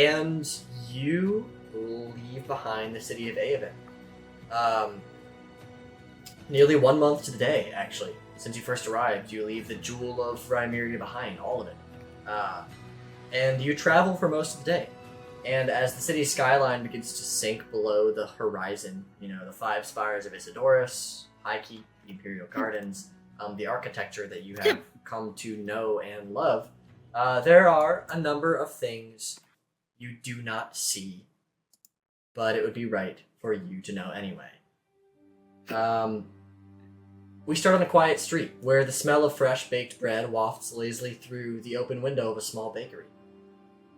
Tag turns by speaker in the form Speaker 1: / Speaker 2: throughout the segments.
Speaker 1: And you leave behind the city of Eyov'n. Nearly 1 month to the day, actually, since you first arrived. You leave the Jewel of Rhymeria behind, all of it. And you travel for most of the day. And as the city's skyline begins to sink below the horizon, you know, the 5 spires of Isidorus, High Keep, the Imperial Gardens, the architecture that you have come to know and love, there are a number of things you do not see, but it would be right for you to know anyway. We start on a quiet street, where the smell of fresh baked bread wafts lazily through the open window of a small bakery.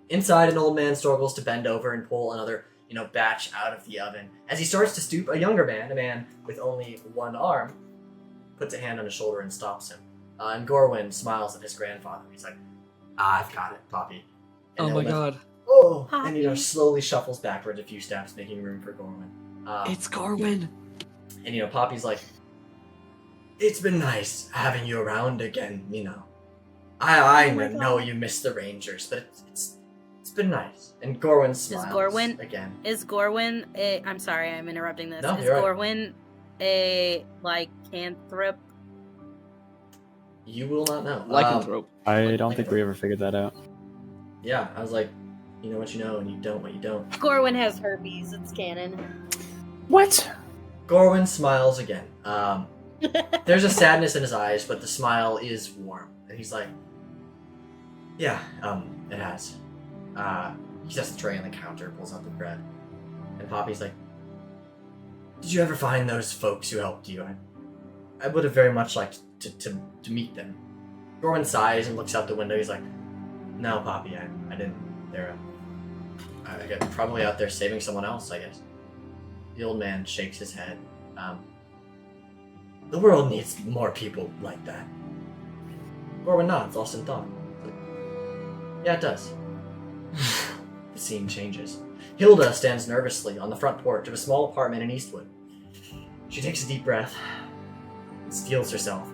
Speaker 1: Inside, an old man struggles to bend over and pull another, batch out of the oven. As he starts to stoop, a younger man, a man with only one arm, puts a hand on his shoulder and stops him. And Gorwyn smiles at his grandfather. He's like, I've got it, Poppy. And
Speaker 2: oh my god.
Speaker 1: Oh!
Speaker 3: Poppy.
Speaker 1: And, slowly shuffles backwards a few steps, making room for Gorwyn.
Speaker 2: It's Gorwyn!
Speaker 1: And, Poppy's like, it's been nice having you around again, I know you missed the Rangers, but it's been nice. And Gorwyn smiles again.
Speaker 3: Is Gorwyn a... I'm sorry, I'm interrupting this.
Speaker 1: No,
Speaker 3: is
Speaker 1: you're right.
Speaker 3: Gorwyn a, lycanthrope?
Speaker 1: You will not know.
Speaker 2: Lycanthrope.
Speaker 4: I don't think we ever figured that out.
Speaker 1: Yeah, I was like, you know what you know, and you don't what you don't.
Speaker 3: Gorwyn has herpes, it's canon.
Speaker 4: What?
Speaker 1: Gorwyn smiles again. There's a sadness in his eyes, but the smile is warm. And he's like, yeah, it has. He sets the tray on the counter, pulls out the bread. And Poppy's like, did you ever find those folks who helped you? I would have very much liked to meet them. Gorwyn sighs and looks out the window. He's like, no, Poppy, I didn't. They're probably out there saving someone else, I guess. The old man shakes his head. The world needs more people like that. Gorwyn nods, lost in thought. Yeah, it does. The scene changes. Hilda stands nervously on the front porch of a small apartment in Eastwood. She takes a deep breath, steels herself,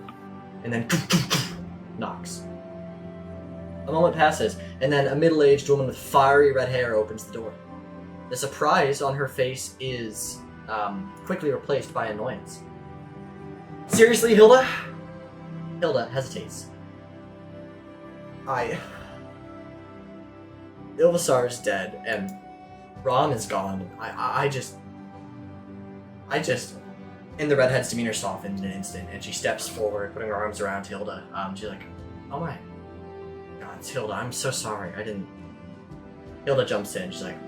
Speaker 1: and then knocks. A moment passes, and then a middle-aged woman with fiery red hair opens the door. The surprise on her face is quickly replaced by annoyance. Seriously, Hilda? Hilda hesitates. Ilvasar is dead, and Ron is gone. I just... And the redhead's demeanor softens in an instant, and she steps forward, putting her arms around Hilda. She's like, oh my god, it's Hilda, I'm so sorry, I didn't... Hilda jumps in, she's like,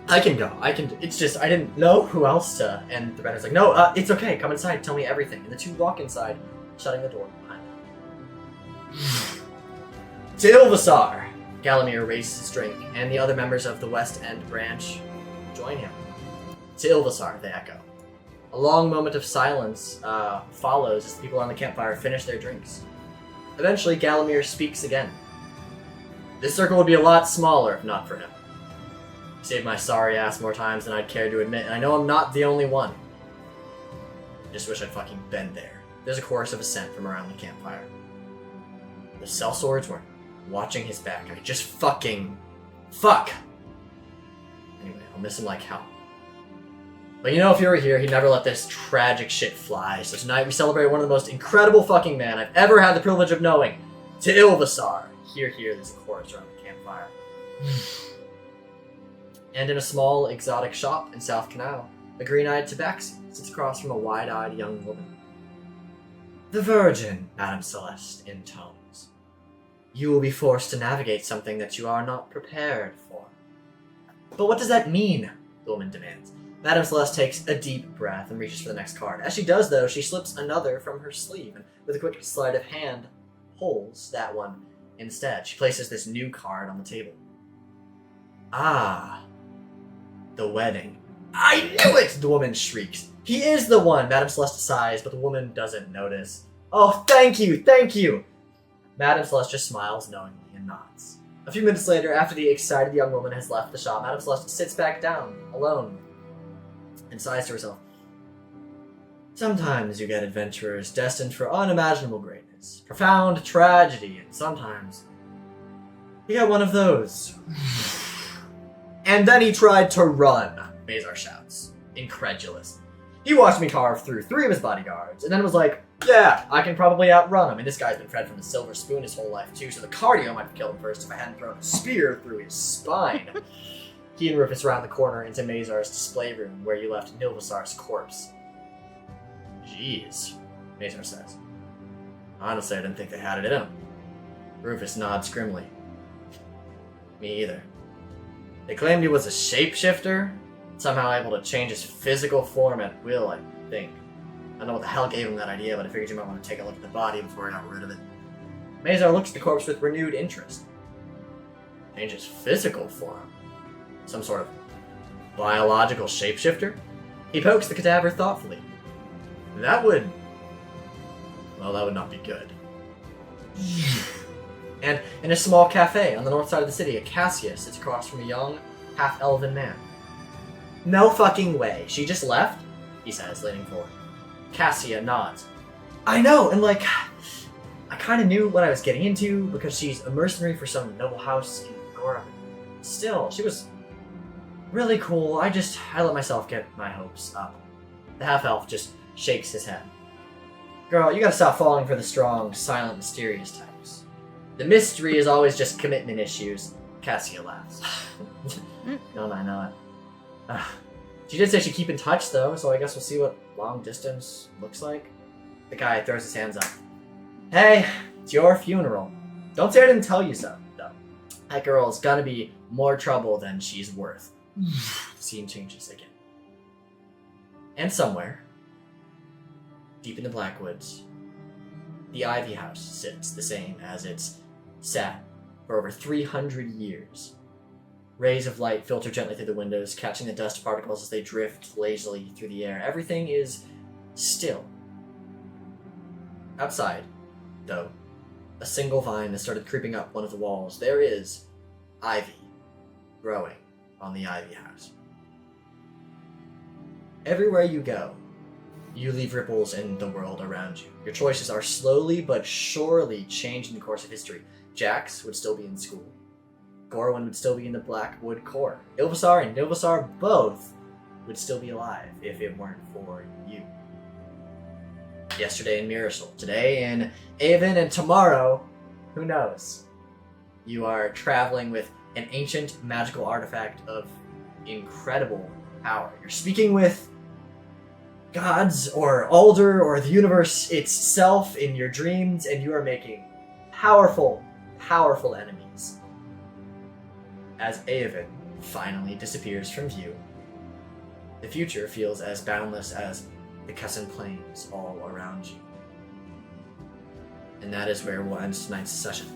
Speaker 1: I can go, it's just, I didn't know who else to... And the redhead's like, no, it's okay, come inside, tell me everything. And the two walk inside, shutting the door behind them. To Ilvasar! Gallamyr raises his drink, and the other members of the West End branch join him. To Ilvasar, they echo. A long moment of silence follows as the people on the campfire finish their drinks. Eventually, Gallamyr speaks again. This circle would be a lot smaller if not for him. He saved my sorry ass more times than I'd care to admit, and I know I'm not the only one. I just wish I'd fucking been there. There's a chorus of assent from around the campfire. The sellswords were watching his back. I just fucking... Fuck! Anyway, I'll miss him like hell. But if you were here, he'd never let this tragic shit fly. So tonight we celebrate one of the most incredible fucking men I've ever had the privilege of knowing. To Ilvasar. Hear, there's a chorus around the campfire. And in a small, exotic shop in South Canal, a green-eyed tabaxi sits across from a wide-eyed young woman. The Virgin, Madame Celeste intones. You will be forced to navigate something that you are not prepared for. But what does that mean? The woman demands. Madame Celeste takes a deep breath and reaches for the next card. As she does, though, she slips another from her sleeve, and with a quick sleight of hand, pulls that one instead. She places this new card on the table. Ah, the wedding. I knew it! The woman shrieks. He is the one! Madame Celeste sighs, but the woman doesn't notice. Oh, thank you! Madame Celeste just smiles knowingly and nods. A few minutes later, after the excited young woman has left the shop, Madame Celeste sits back down, alone, and sighs to herself. Sometimes you get adventurers destined for unimaginable greatness, profound tragedy, and sometimes you get one of those. And then he tried to run, Mayzar shouts, incredulous. He watched me carve through 3 of his bodyguards, and then was like, yeah, I can probably outrun him. And this guy's been fed from the silver spoon his whole life too, so the cardio might have killed him first if I hadn't thrown a spear through his spine. He and Rufus round the corner into Mayzar's display room, where you left Nilvasar's corpse. Jeez, Mayzar says. Honestly, I didn't think they had it in them. Rufus nods grimly. Me either. They claimed he was a shapeshifter, somehow able to change his physical form at will, I think. I don't know what the hell gave him that idea, but I figured you might want to take a look at the body before I got rid of it. Mayzar looks at the corpse with renewed interest. Change his physical form? Some sort of biological shapeshifter? He pokes the cadaver thoughtfully. That would not be good. And in a small cafe on the north side of the city, a Cassia sits across from a young, half-elven man. No fucking way. She just left? He says, leaning forward. Cassia nods. I know, and I kind of knew what I was getting into because she's a mercenary for some noble house in Gorwyn. Still, she was really cool. I let myself get my hopes up. The half-elf just shakes his head. Girl, you gotta stop falling for the strong, silent, mysterious types. The mystery is always just commitment issues. Cassia laughs. Don't I know it? She did say she'd keep in touch, though, so I guess we'll see what long distance looks like. The guy throws his hands up. Hey, it's your funeral. Don't say I didn't tell you so, though. That girl's gonna be more trouble than she's worth. The scene changes again. And somewhere, deep in the Blackwoods, the Ivy House sits the same as it's sat for over 300 years. Rays of light filter gently through the windows, catching the dust particles as they drift lazily through the air. Everything is still. Outside, though, a single vine has started creeping up one of the walls. There is ivy growing on the Ivy House. Everywhere you go, you leave ripples in the world around you. Your choices are slowly but surely changing the course of history. Jax would still be in school. Gorwyn would still be in the Blackwood Court. Ilvasar and Nilvasar both would still be alive if it weren't for you. Yesterday in Mirasol, today in Eyov'n, and tomorrow, who knows? You are traveling with an ancient magical artifact of incredible power. You're speaking with gods or Alder or the universe itself in your dreams, and you are making powerful, powerful enemies. As Eyov'n finally disappears from view, the future feels as boundless as the Cussin Plains all around you. And that is where we'll end tonight's session.